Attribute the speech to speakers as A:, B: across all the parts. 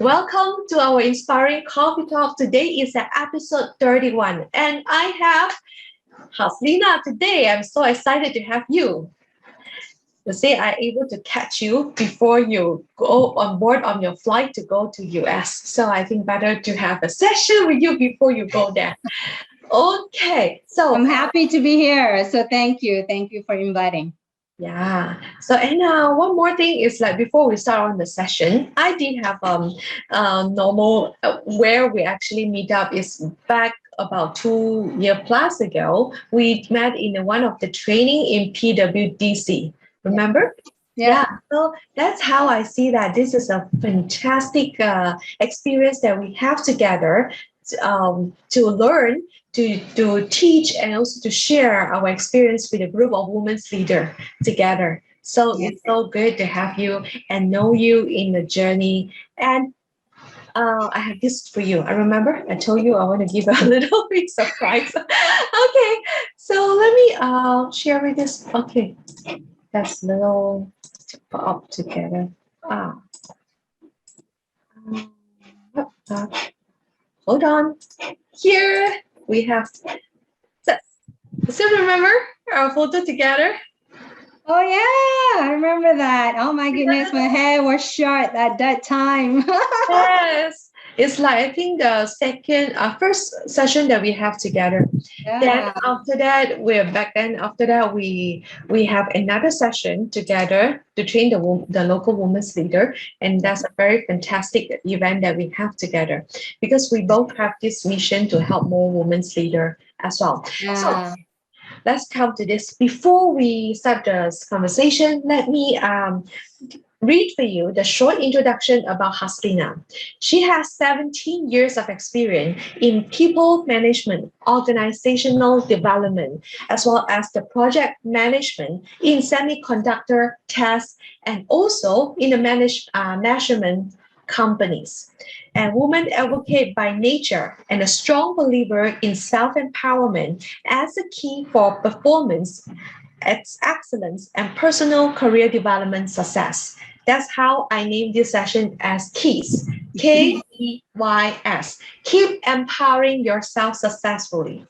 A: Welcome to our inspiring coffee talk. Today is episode 31, and I have Hazlina today. I'm so excited to have you. To say I'm able to catch you before you go on board on your flight to go to US. So I think better to have a session with you before you go there. Okay, so
B: I'm happy to be here. So thank you. Thank you for inviting.
A: yeah. So and one more thing is like before we start on the session, I did have normal where we actually meet up is back about 2 year plus ago. We met in one of the training in PWDC.
B: Yeah.
A: Remember?
B: Yeah.
A: Yeah, so that's how I see that this is a fantastic experience that we have together to learn, to teach, and also to share our experience with a group of women's leader together. So
B: Yeah.
A: it's so good to have you and know you in the journey. And I have this for you. I remember I told you I want to give a little bit surprise. Okay, so let me share with this. Okay, that's little put up together. Ah, uh, hold on. Here we have this. Still remember our photo together?
B: Oh yeah, I remember that. Oh my goodness, my hair was short at that time.
A: Yes. It's like I think the first session that we have together. Then
B: Yeah.
A: after that, we're back. Then after that, we have another session together to train the local women's leader, and that's a very fantastic event that we have together because we both have this mission to help more women's leader as well. So
B: Yeah.
A: let's come to this. Before we start this conversation, let me read for you the short introduction about Haslina. She has 17 years of experience in people management, organizational development, as well as the project management in semiconductor tests and also in the measurement companies. A woman advocate by nature and a strong believer in self-empowerment as a key for performance, excellence, and personal career development success. That's how I named this session as KEYS. KEYS. Keep empowering yourself successfully.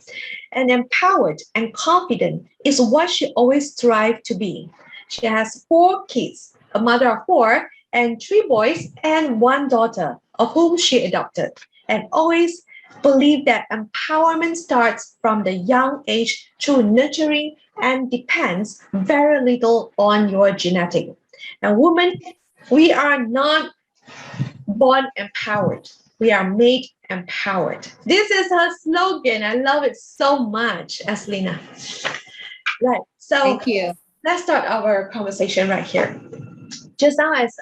A: And empowered and confident is what she always strives to be. She has 4 kids, a mother of 4, and 3 boys and 1 daughter, of whom she adopted, and always believe that empowerment starts from the young age through nurturing and depends very little on your genetic. Now, women, we are not born empowered. We are made empowered. This is her slogan. I love it so much, Aslina. Right. So
B: Thank you.
A: let's start our conversation right here. Just now, as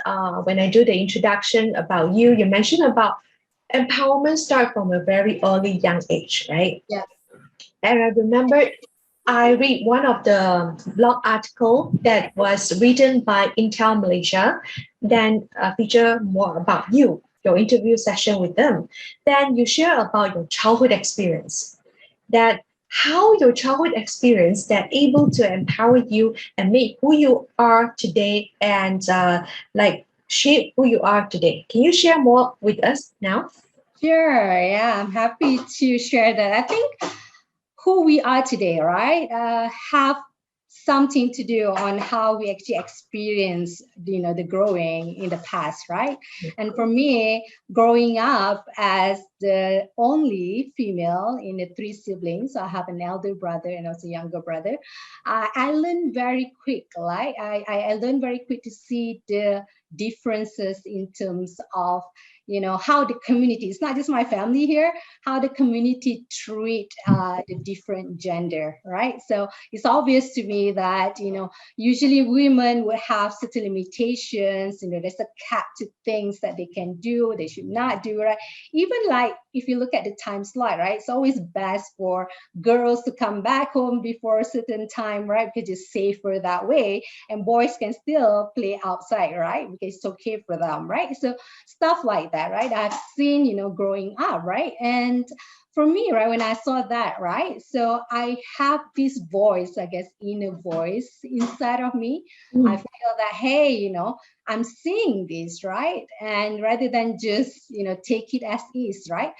A: when I do the introduction about you, you mentioned about empowerment start from a very early young age, right?
B: Yeah.
A: And I remember I read one of the blog article that was written by Intel Malaysia, then feature more about you, your interview session with them. Then you share about your childhood experience, that how your childhood experience that able to empower you and make who you are today and like shape who you are today. Can you share more with us now?
B: Sure. Yeah, I'm happy to share that. I think who we are today, right? Have something to do on how we actually experience, the growing in the past, right? And for me, growing up as the only female in the 3 siblings, I have an elder brother and also younger brother. I learned very quick, right? I learned very quick to see the differences in terms of how the community, it's not just my family here, how the community treat the different gender, right? So it's obvious to me that usually women would have certain limitations. There's a cap to things that they can do, they should not do, right? Even like if you look at the time slot, right? It's always best for girls to come back home before a certain time, right? Because it's safer that way, and boys can still play outside, right? Because it's okay for them, right? So stuff like that, right? I've seen, growing up, right? And for me, right, when I saw that, right, so I have this voice, I guess, inner voice inside of me. I
A: Mm.
B: feel that, hey, I'm seeing this, right? And rather than just, take it as is, right?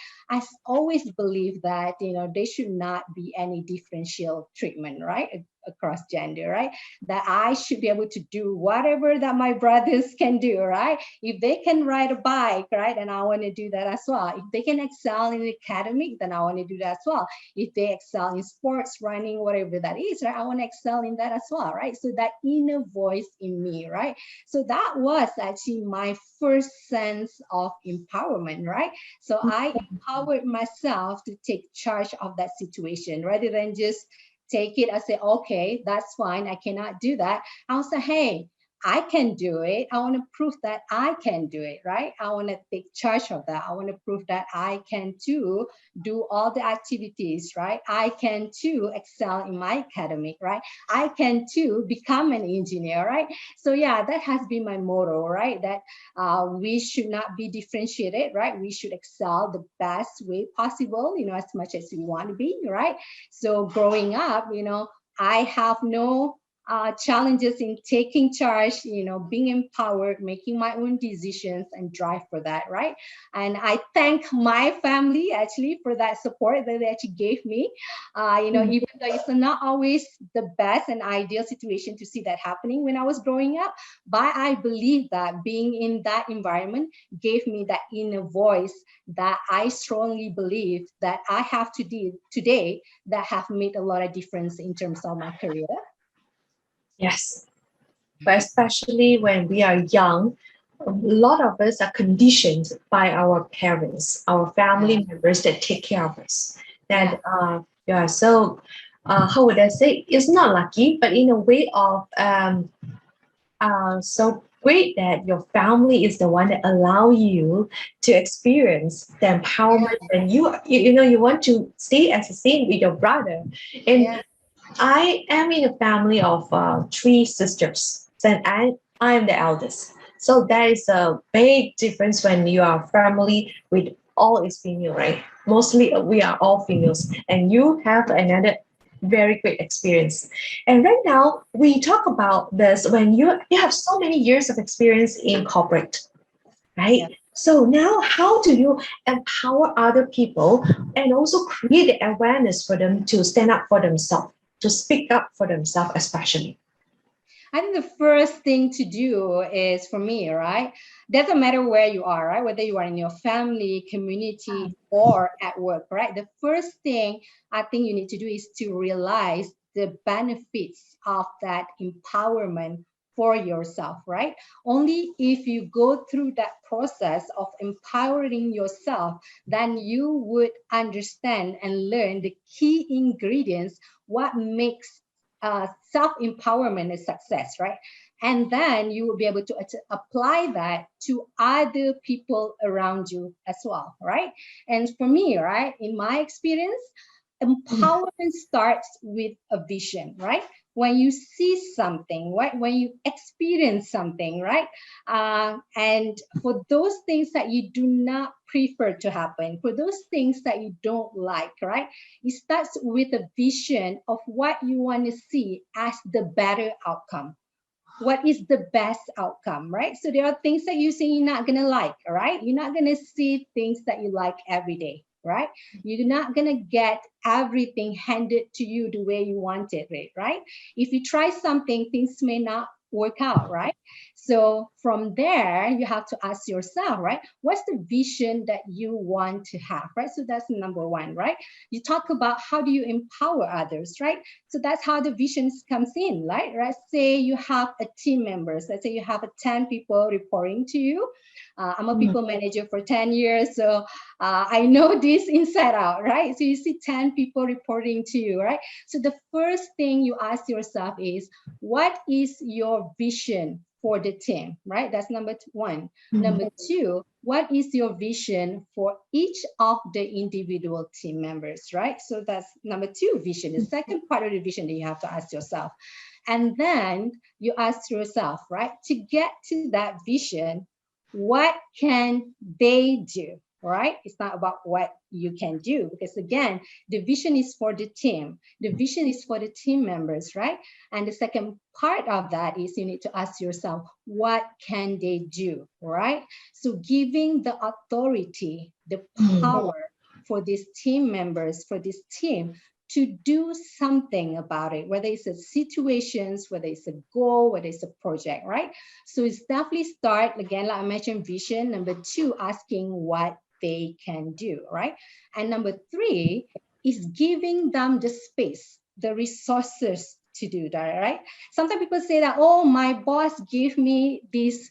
B: Always believe that, there should not be any differential treatment, right? Across gender, right? That I should be able to do whatever that my brothers can do, right? If they can ride a bike, right, then I want to do that as well. If they can excel in academic, then I want to do that as well. If they excel in sports, running, whatever that is, right, I want to excel in that as well, right? So that inner voice in me, right? So that was actually my first sense of empowerment, right? So I empowered myself to take charge of that situation rather than just take it and say, okay, that's fine, I cannot do that. I'll say, hey, I can do it. I want to prove that I can do it, right? I want to take charge of that. I want to prove that I can too do all the activities, right? I can too excel in my academic, right? I can too become an engineer, right? So yeah, that has been my motto, right? That we should not be differentiated, right? We should excel the best way possible, as much as we want to be, right? So growing up, I have no challenges in taking charge, being empowered, making my own decisions and drive for that, right? And I thank my family actually for that support that they actually gave me. Even though it's not always the best and ideal situation to see that happening when I was growing up, but I believe that being in that environment gave me that inner voice that I strongly believe that I have to do today that have made a lot of difference in terms of my career.
A: Yes, but especially when we are young, a lot of us are conditioned by our parents, our
B: Yeah,
A: family members that take care of us.
B: yeah,
A: That yeah, so how would I say? It's not lucky, but in a way of so great that your family is the one that allow you to experience the
B: yeah,
A: empowerment, and you want to stay as the same with your brother. And
B: yeah.
A: I am in a family of three sisters, and I am the eldest. So there is a big difference when you are family with all is female, right? Mostly we are all females, and you have another very great experience. And right now we talk about this when you have so many years of experience in corporate,
B: Yeah.
A: right? So now, how do you empower other people and also create the awareness for them to stand up for themselves, to speak up for themselves, especially?
B: I think the first thing to do is for me, right? Doesn't matter where you are, right? Whether you are in your family, community, or at work, right? The first thing I think you need to do is to realize the benefits of that empowerment for yourself, right? Only if you go through that process of empowering yourself, then you would understand and learn the key ingredients, what makes self empowerment is success, right? And then you will be able to apply that to other people around you as well, right? And for me, right, in my experience, empowerment starts with a vision, right? When you see something, right? When you experience something, right? And for those things that you do not prefer to happen, for those things that you don't like, right? It starts with a vision of what you want to see as the better outcome. What is the best outcome, right? So there are things that you say you're not gonna like, all right? You're not gonna see things that you like every day, right? You're not gonna get everything handed to you the way you want it, right? If you try something, things may not work out, right? So from there, you have to ask yourself, right? What's the vision that you want to have, right? So that's number one, right? You talk about how do you empower others, right? So that's how the visions comes in, right? Let's say you have a team members. Let's say you have 10 people reporting to you. I'm a
A: Mm.
B: people manager for 10 years, so I know this inside out, right? So you see 10 people reporting to you, right? So the first thing you ask yourself is, what is your vision for the team, right? That's number one.
A: Mm.
B: Number two, what is your vision for each of the individual team members, right? So that's number two, vision, the second part of the vision that you have to ask yourself. And then you ask yourself, right, to get to that vision, what can they do, right? It's not about what you can do, because again, the vision is for the team. The vision is for the team members, right? And the second part of that is you need to ask yourself, what can they do, right? So giving the authority, the
A: Mm.
B: power for these team members, for this team to do something about it, whether it's a situations, whether it's a goal, whether it's a project, right? So it's definitely start, again, like I mentioned, vision. Number two, asking what they can do, right? And number three is giving them the space, the resources to do that, right? Sometimes people say that, oh, my boss gave me this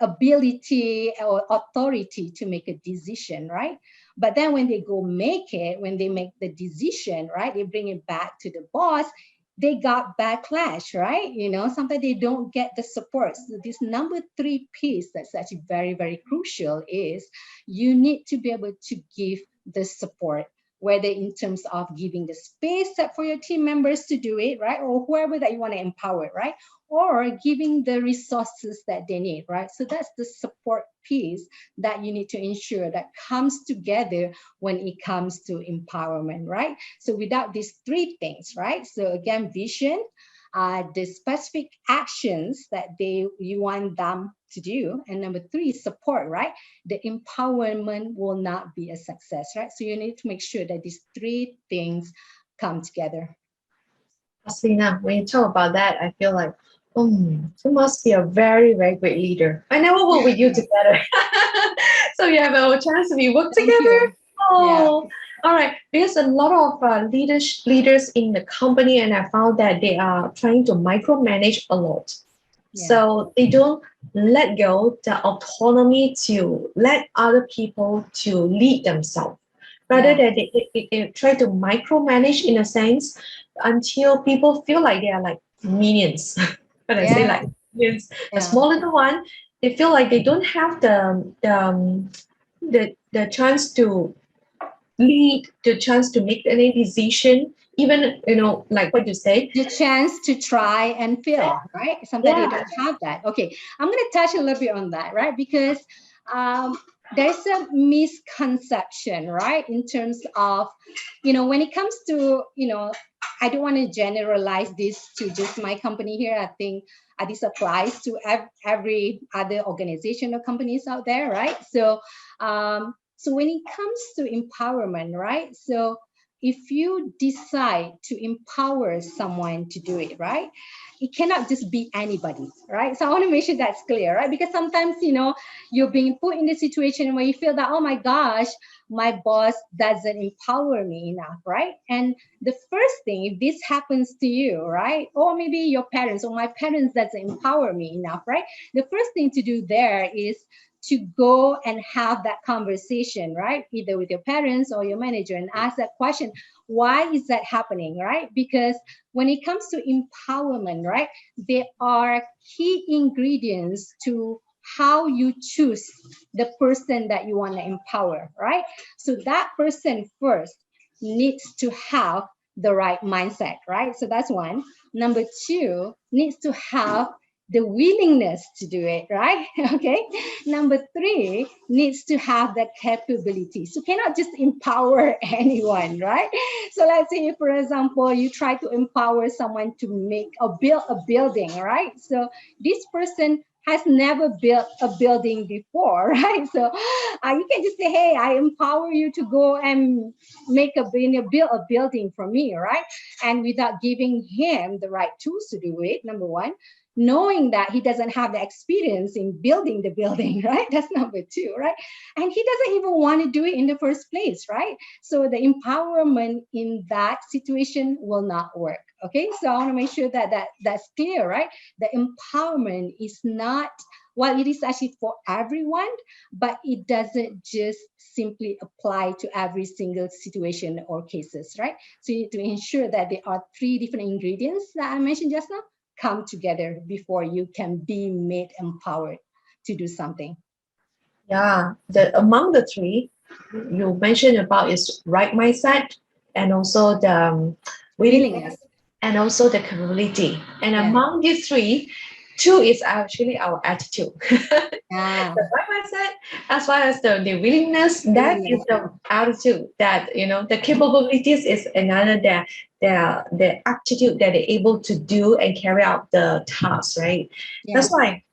B: ability or authority to make a decision, right? But then when they go make it, when they make the decision, right, they bring it back to the boss, they got backlash, right? You know, sometimes they don't get the support. So this number three piece that's actually very, very crucial is you need to be able to give the support, whether in terms of giving the space for your team members to do it, right? Or whoever that you want to empower, right? Or giving the resources that they need, right? So that's the support piece that you need to ensure that comes together when it comes to empowerment, right? So without these three things, right? So again, vision, the specific actions that you want them to do, and number three, support, right? The empowerment will not be a success, right? So you need to make sure that these three things come together.
A: Hazlina, when you talk about that, I feel like, you must be a very, very great leader. I never worked with you together. So you have a chance to be work
B: Thank
A: together.
B: you. Yeah.
A: Oh, all right. Because a lot of leaders in the company, and I found that they are trying to micromanage a lot.
B: Yeah.
A: So they don't let go the autonomy to let other people to lead themselves. Rather
B: Yeah.
A: than they try to micromanage in a sense until people feel like they are like minions. When I say
B: Yeah.
A: like minions, the
B: Yeah.
A: small little one, they feel like they don't have the chance to lead, the chance to make any decision, even like what you say.
B: The chance to try and fail, right? Sometimes they
A: Yeah.
B: don't have that. Okay, I'm going to touch a little bit on that, right? Because um, there's a misconception, right? In terms of, when it comes to, I don't want to generalize this to just my company here. I think this applies to every other organization or companies out there, right? So when it comes to empowerment, right? So if you decide to empower someone to do it, right, it cannot just be anybody, right? So I want to make sure that's clear, right? Because sometimes, you're being put in the situation where you feel that, oh my gosh, my boss doesn't empower me enough, right? And the first thing, if this happens to you, right, or maybe your parents or my parents doesn't empower me enough, right? The first thing to do there is to go and have that conversation, right? Either with your parents or your manager, and ask that question, why is that happening, right? Because when it comes to empowerment, right, there are key ingredients to how you choose the person that you want to empower, right? So that person first needs to have the right mindset, right? So that's one. Number two, needs to have the willingness to do it, right? Okay. Number three, needs to have that capability. So cannot just empower anyone, right? So let's say, for example, you try to empower someone to build a building, right? So this person has never built a building before, right? So you can just say, hey, I empower you to go and build a building for me, right? And without giving him the right tools to do it, number one, knowing that he doesn't have the experience in building the building, right? That's number two, right? And he doesn't even want to do it in the first place, right? So the empowerment in that situation will not work. Okay, so I want to make sure that's clear, right? The empowerment is not, well, it is actually for everyone, but it doesn't just simply apply to every single situation or cases, right? So you need to ensure that there are three different ingredients that I mentioned just now come together before you can be made empowered to do something.
A: Yeah, among the three you mentioned about is right mindset, and also the willingness,
B: Willingness.
A: and also the capability. And
B: Yeah.
A: among these three, Two is actually our attitude.
B: Yeah.
A: The right mindset, as well as the willingness, that is the attitude. That the capabilities is another, the aptitude that they're able to do and carry out the task, right?
B: Yeah.
A: That's why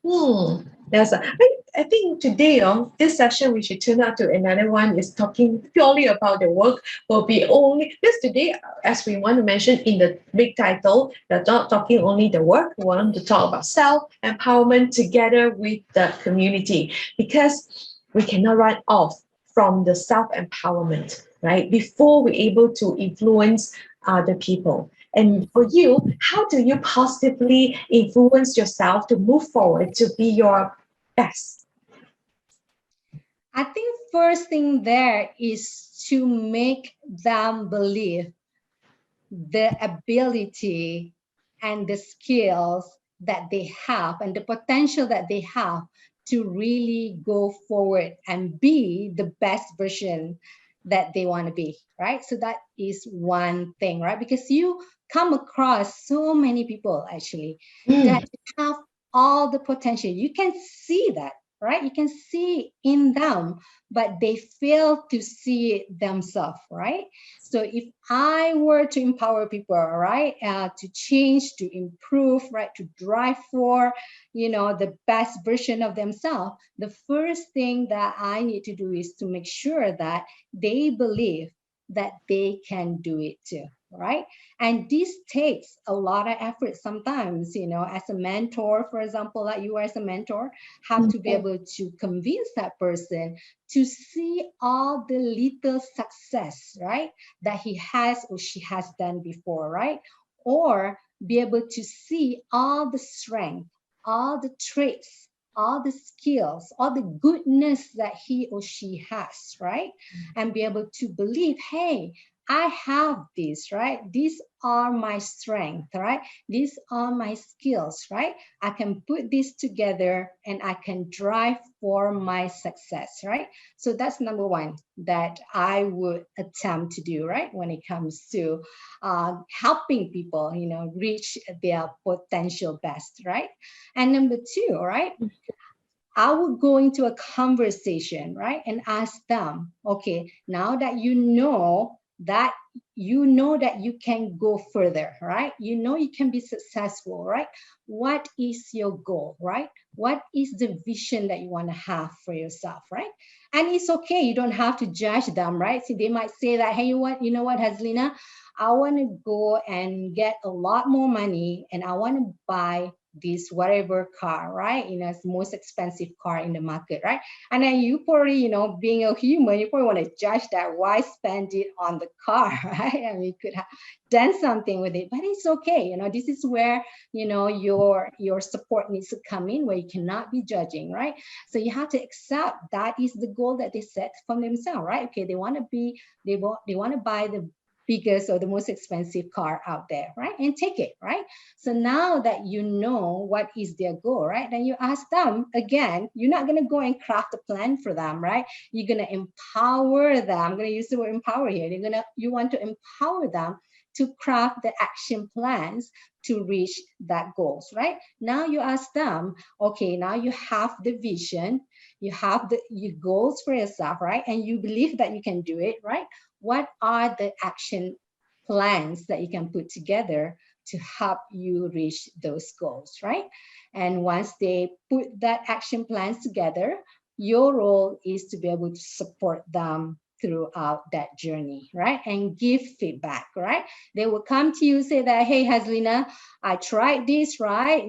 A: I think today, this session we should turn out to another one is talking purely about the work. Will be only because today, as we want to mention in the big title, we're not talking only the work. We want to talk about self empowerment together with the community, because we cannot run off from the self empowerment, right? Before we're able to influence other people. And for you, how do you positively influence yourself to move forward to be your best?
B: I think first thing there is to make them believe the ability and the skills that they have and the potential that they have to really go forward and be the best version that they want to be, right? So that is one thing, right? Because you come across so many people actually that have all the potential. You can see that, right? You can see in them, but they fail to see it themselves, right? So if I were to empower people, right, to change, to improve, right, to drive for, the best version of themselves, the first thing that I need to do is to make sure that they believe that they can do it too, right? And this takes a lot of effort sometimes, as a mentor, for example, like you as a mentor, have to be able to convince that person to see all the little success, right, that he has or she has done before, right? Or be able to see all the strength, all the traits, all the skills, all the goodness that he or she has, right? And be able to believe, hey, I have this, right? These are my strength, right? These are my skills, right? I can put this together and I can drive for my success, right? So that's number one that I would attempt to do, right? When it comes to helping people, reach their potential best, right? And number two, right? I would go into a conversation, right? And ask them, okay, now that that you can go further, right? You can be successful, right? What is your goal, right? What is the vision that you want to have for yourself, right? And it's okay. You don't have to judge them, right? See, they might say that, hey, you know what, Hazlina, I want to go and get a lot more money and I want to buy this whatever car, right? It's the most expensive car in the market, right? And then you probably, being a human, you probably want to judge that. Why spend it on the car, right? I mean, you could have done something with it, but it's okay. This is where, your support needs to come in, where you cannot be judging, right? So you have to accept that is the goal that they set for themselves, right? Okay, they want to buy the biggest or the most expensive car out there, right? And take it, right? So now that you know what is their goal, right? Then you ask them again, you're not going to go and craft a plan for them, right? You're going to empower them. I'm going to use the word empower here. You want to empower them to craft the action plans to reach that goals, right? Now you ask them, okay, now you have the vision, you have your goals for yourself, right? And you believe that you can do it, right? What are the action plans that you can put together to help you reach those goals, right? And once they put that action plans together, your role is to be able to support them throughout that journey, right? And give feedback, right? They will come to you, say that, hey, Hazlina, I tried this, right?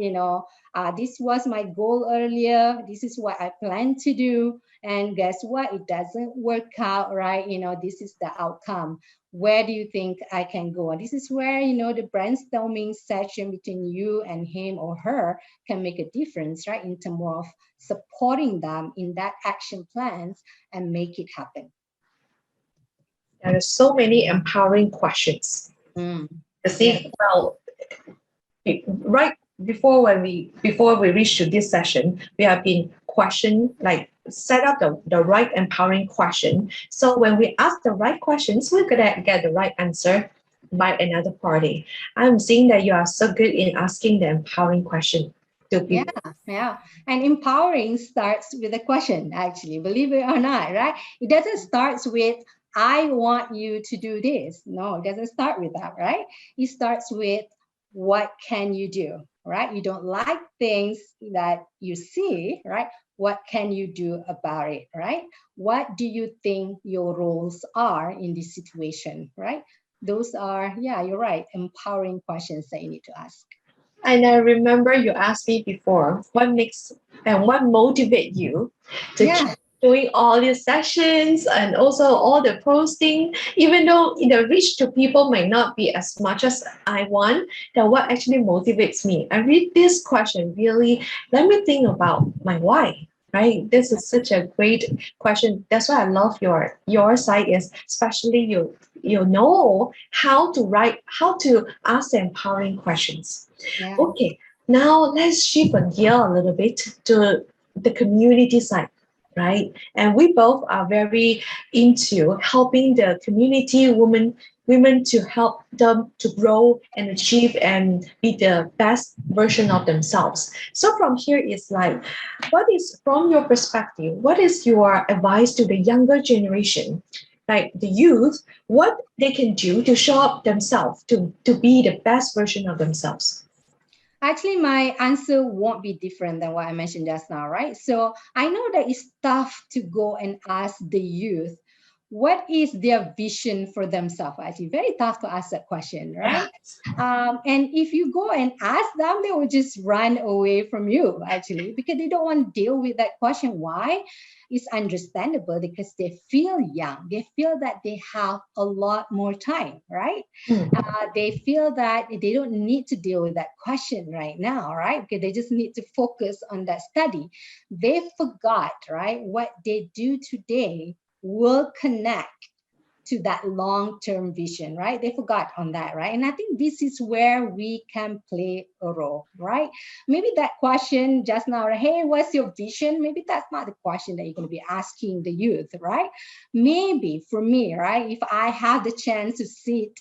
B: This was my goal earlier. This is what I plan to do. And guess what? It doesn't work out, right? This is the outcome. Where do you think I can go? And this is where, the brainstorming session between you and him or her can make a difference, right? In terms of supporting them in that action plans and make it happen.
A: There are so many empowering questions.
B: Mm.
A: You see, well, right before we reach to this session, we have been questioned, like set up the right empowering question. So when we ask the right questions, we're gonna get the right answer by another party. I'm seeing that you are so good in asking the empowering question. to
B: Yeah,
A: people.
B: yeah. And empowering starts with a question, actually, believe it or not, right? It doesn't start with, I want you to do this. No, it doesn't start with that, right? It starts with, what can you do, right? You don't like things that you see, right? What can you do about it, right? What do you think your roles are in this situation, right? Those are, yeah, you're right, empowering questions that you need to ask.
A: And I remember you asked me before, what makes and what motivate you to keep
B: Yeah.
A: doing all these sessions and also all the posting, even though the reach to people might not be as much as I want, then what actually motivates me? I read this question really, let me think about my why. Right, this is such a great question. That's why I love your site is especially you know how to write, how to ask the empowering questions.
B: Yeah.
A: Okay, now let's shift a gear a little bit to the community side, right? And we both are very into helping the community women to help them to grow and achieve and be the best version of themselves. So from here is like, what is from your perspective, what is your advice to the younger generation, like the youth, what they can do to show up themselves to be the best version of themselves?
B: Actually, my answer won't be different than what I mentioned just now, right? So I know that it's tough to go and ask the youth what is their vision for themselves. Actually, very tough to ask that question,
A: Yeah.
B: right? And if you go and ask them, they will just run away from you, actually, because they don't want to deal with that question. Why? It's understandable because they feel young. They feel that they have a lot more time, right?
A: Mm.
B: They feel that they don't need to deal with that question right now, right? Because they just need to focus on that study. They forgot, right? What they do today will connect to that long-term vision, right? They forgot on that, right? And I think this is where we can play a role, right? Maybe that question just now, hey, what's your vision? Maybe that's not the question that you're going to be asking the youth, right? Maybe for me, right, if I have the chance to sit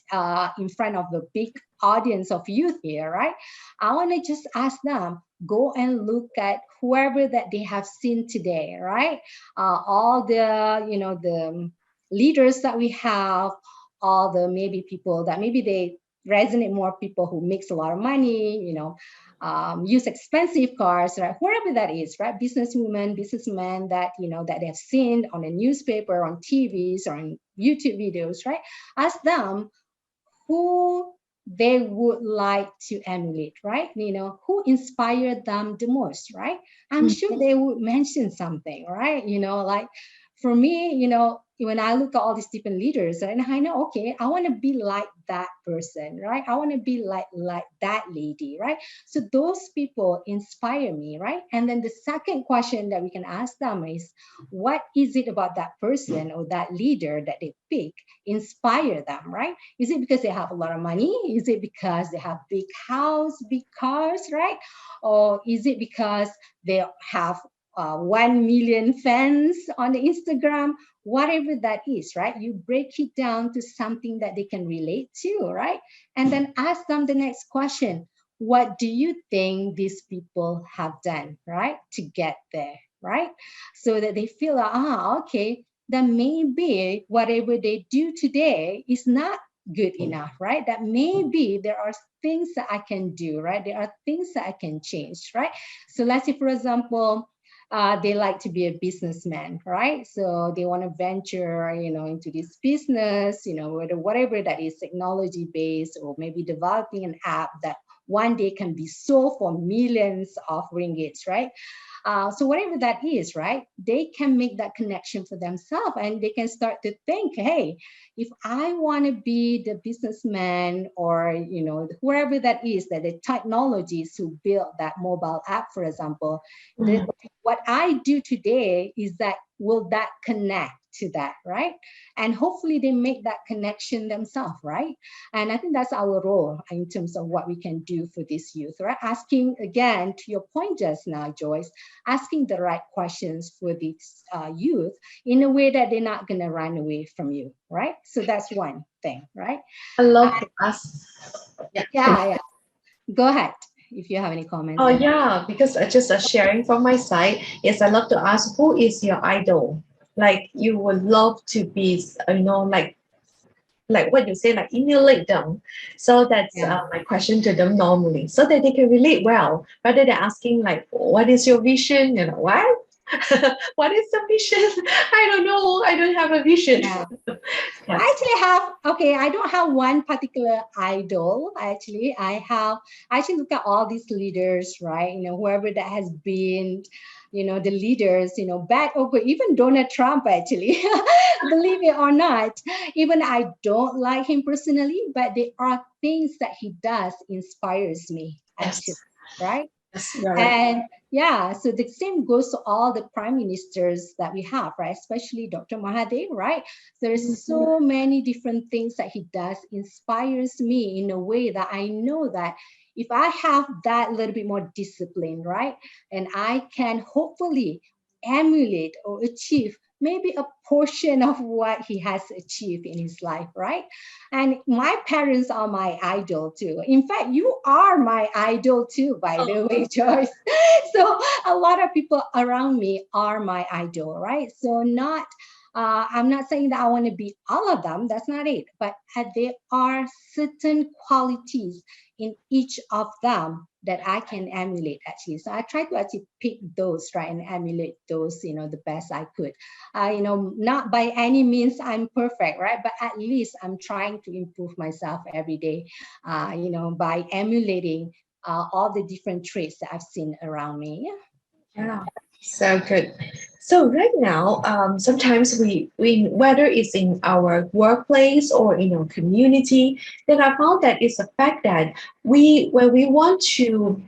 B: in front of a big audience of youth here, right, I want to just ask them, go and look at whoever that they have seen today, right? All the, the leaders that we have, all the maybe people that maybe they resonate more, people who makes a lot of money, use expensive cars, right? Wherever that is, right? Businesswomen, businessmen that, that they have seen on a newspaper, on TVs, or on YouTube videos, right? Ask them who they would like to emulate, right? Who inspired them the most, right? I'm sure they would mention something, right? Like for me, when I look at all these different leaders, and I know, okay, I want to be like that person, right? I want to be like that lady, right? So those people inspire me, right? And then the second question that we can ask them is, what is it about that person or that leader that they pick inspire them, right? Is it because they have a lot of money? Is it because they have big house, big cars, right? Or is it because they have 1 million fans on the Instagram? Whatever that is, right? You break it down to something that they can relate to, right? And then ask them the next question. What do you think these people have done, right, to get there, right? So that they feel, okay, then maybe whatever they do today is not good enough, right? That maybe there are things that I can do, right? There are things that I can change, right? So let's say, for example, they like to be a businessman, right? So they want to venture, into this business, whatever that is, technology based, or maybe developing an app that one day can be sold for millions of ringgits, right? So whatever that is, right, they can make that connection for themselves, and they can start to think, hey, if I want to be the businessman, or whoever that is, that the technologies who built that mobile app, for example, what I do today is that, will that connect to that, right? And hopefully they make that connection themselves, right? And I think that's our role in terms of what we can do for this youth, right? Asking, again, to your point just now, Joyce, asking the right questions for these youth in a way that they're not going to run away from you, right? So that's one thing, right?
A: I love to ask. Yeah.
B: Yeah, yeah. Go ahead. if you have any comments
A: Oh
B: on that.
A: yeah, because just sharing from my side, yes, I love to ask who is your idol? Like you would love to be, like what you say, like emulate them. So that's
B: Yeah.
A: my question to them normally, so that they can relate well, rather than asking like, what is your vision? What? What is the vision? I don't know. I don't have a vision.
B: Yeah. I
A: Yes.
B: actually have, okay, I don't have one particular idol. Actually, I actually look at all these leaders, right? Whoever that has been, the leaders, bad or good, even Donald Trump, actually, believe it or not, even I don't like him personally, but there are things that he does inspires me, actually,
A: Yes.
B: right?
A: Yes. You're right.
B: And yeah, so the same goes to all the prime ministers that we have, right? Especially Dr. Mahathir, right? There's
A: Mhm.
B: so many different things that he does inspires me in a way that I know that if I have that little bit more discipline, right? And I can hopefully emulate or achieve maybe a portion of what he has achieved in his life, right? And my parents are my idol too. In fact, you are my idol too, by the way, Joyce. So a lot of people around me are my idol, right? So I'm not saying that I want to be all of them. That's not it. But there are certain qualities in each of them that I can emulate actually. So I try to actually pick those, right, and emulate those, the best I could. Not by any means I'm perfect, right? But at least I'm trying to improve myself every day, by emulating all the different traits that I've seen around me.
A: Yeah, so good. So right now, sometimes we whether it's in our workplace or in our community, then I found that it's a fact that when we want to,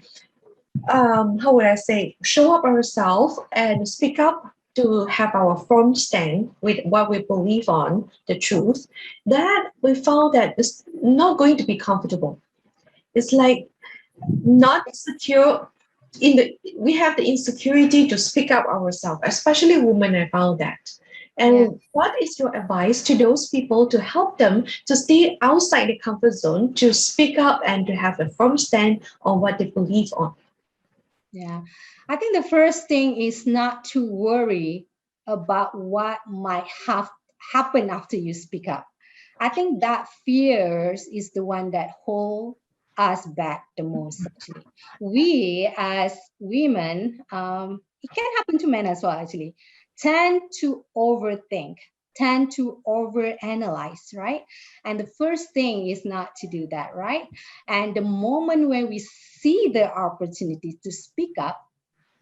A: how would I say, show up ourselves and speak up to have our firm stand with what we believe on the truth, that we found that it's not going to be comfortable. It's like not secure in the we have the insecurity to speak up ourselves, especially women. I found that.
B: Yeah.
A: And what is your advice to those people to help them to stay outside the comfort zone, to speak up and to have a firm stand on what they believe on?
B: Yeah. I think the first thing is not to worry about what might have happen after you speak up. I think that fears is the one that hold us back the most actually. We as women, it can happen to men as well actually, tend to overthink, tend to overanalyze, right? And the first thing is not to do that, right? And the moment when we see the opportunity to speak up,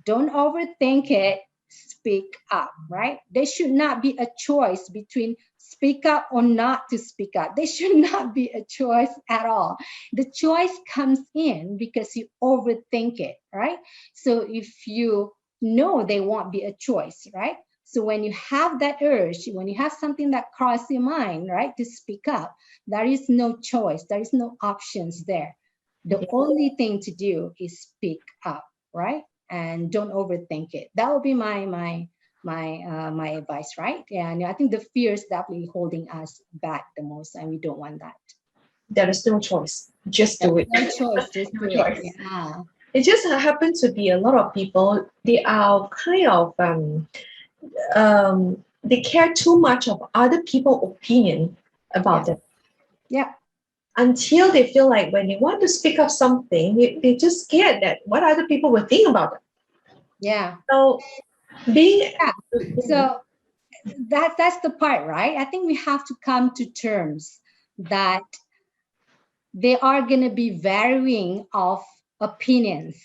B: don't overthink it, speak up, right? There should not be a choice between speak up or not to speak up. There should not be a choice at all. The choice comes in because you overthink it, right? So if you know there won't be a choice, right? So when you have that urge, when you have something that crosses your mind, right, to speak up, there is no choice, there is no options there. The only thing to do is speak up, right? And don't overthink it. That would be my advice, right? Yeah, and I think the fear is definitely holding us back the most, and we don't want that.
A: There is no choice. Just
B: There's
A: do it.
B: no choice, just
A: No
B: do it.
A: choice.
B: Yeah,
A: It just happens to be a lot of people. They are kind of they care too much of other people's opinion
B: yeah,
A: about them,
B: yeah,
A: until they feel like when they want to speak up something, they're just scared that what other people will think about them.
B: yeah,
A: So being
B: yeah. So that's the part, right? I think we have to come to terms that there are going to be varying of opinions,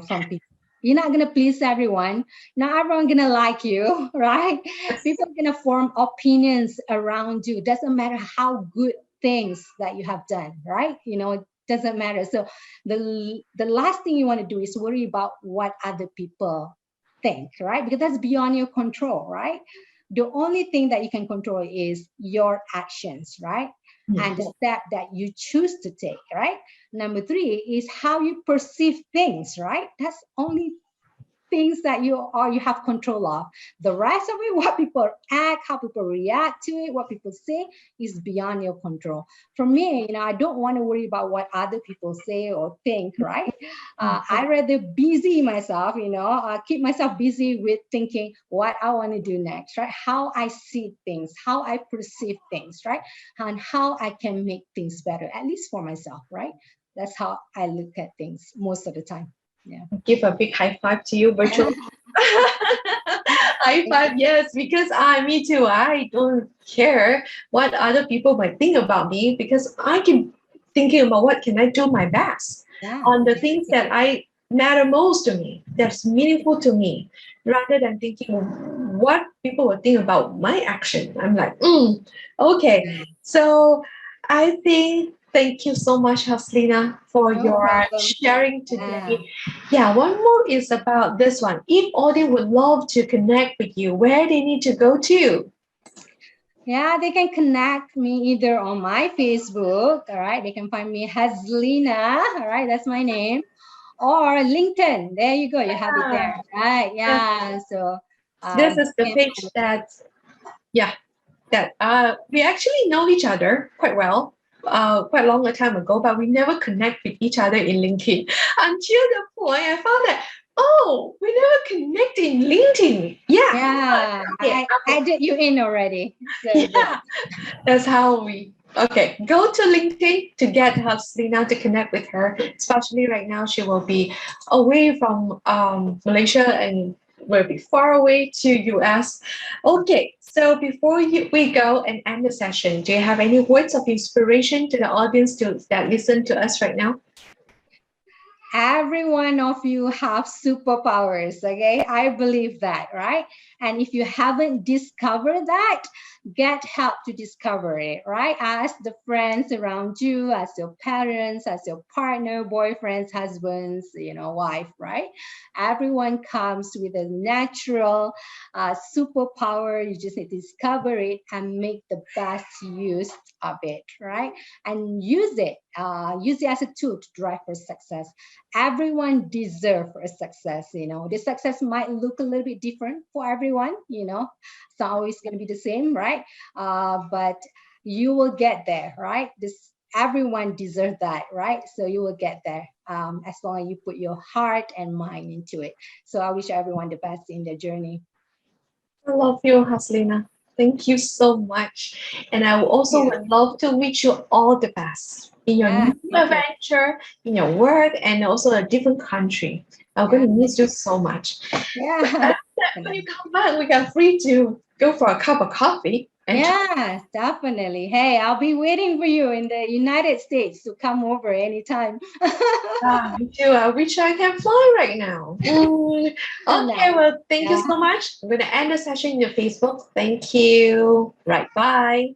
B: from people. You're not going to please everyone. Not everyone going to like you, right? People are going to form opinions around you. Doesn't matter how good things that you have done, right? It doesn't matter. So the last thing you want to do is worry about what other people think, right? Because that's beyond your control, right? The only thing that you can control is your actions, right? And the step that you choose to take, right? Number three is how you perceive things, right? That's only things that you have control of. The rest of it, what people act, how people react to it, what people say, is beyond your control. For me, I don't want to worry about what other people say or think, right? I rather busy myself, keep myself busy with thinking what I want to do next, right? How I see things, how I perceive things, right? And how I can make things better, at least for myself, right? That's how I look at things most of the time. Yeah.
A: Give a big high five to you virtually. High five, yes, because me too. I don't care what other people might think about me because I keep thinking about what can I do my best on the things that I matter most to me, that's meaningful to me, rather than thinking what people will think about my action. I'm like, okay. So I think thank you so much, Hazlina, for
B: No
A: your
B: problem.
A: sharing today. Yeah, one more is about this one. If audience would love to connect with you, where they need to go to?
B: Yeah, they can connect me either on my Facebook, all right? They can find me Hazlina, all right? That's my name. Or LinkedIn. There you go. You have it there, right?
A: Yes,
B: Yeah. So
A: this is the
B: you can
A: page that, yeah, that we actually know each other quite well. Quite a long time ago, but we never connect with each other in LinkedIn until the point I found that, oh, we never connect in LinkedIn.
B: Yeah,
A: Okay,
B: I added you in already. So good.
A: yeah, that's how we. Okay, go to LinkedIn to get Haslina to connect with her. Especially right now, she will be away from Malaysia and will be far away to US. Okay, so before we go and end the session, do you have any words of inspiration to the audience that listen to us right now?
B: Every one of you have superpowers, okay? I believe that, right? And if you haven't discovered that, get help to discover it, right? Ask the friends around you, ask your parents, ask your partner, boyfriends, husbands, wife, right? Everyone comes with a natural superpower. You just need to discover it and make the best use of it, right? And use it as a tool to drive for success. Everyone deserves a success. The success might look a little bit different for everyone. It's not always going to be the same, right? But you will get there, right? Everyone deserves that, right? So you will get there as long as you put your heart and mind into it. So I wish everyone the best in their journey.
A: I love you, Haslina. Thank you so much. And I also would love to wish you all the best in your new adventure, in your work, and also a different country. I'm going to miss you so much.
B: Yeah.
A: When you come back, we are free to go for a cup of coffee. And
B: yeah, definitely. Hey, I'll be waiting for you in the United States to come over anytime.
A: me too. I wish I can fly right now. Okay, well, thank you so much. I'm going to end the session in your Facebook. Thank you. Right, bye.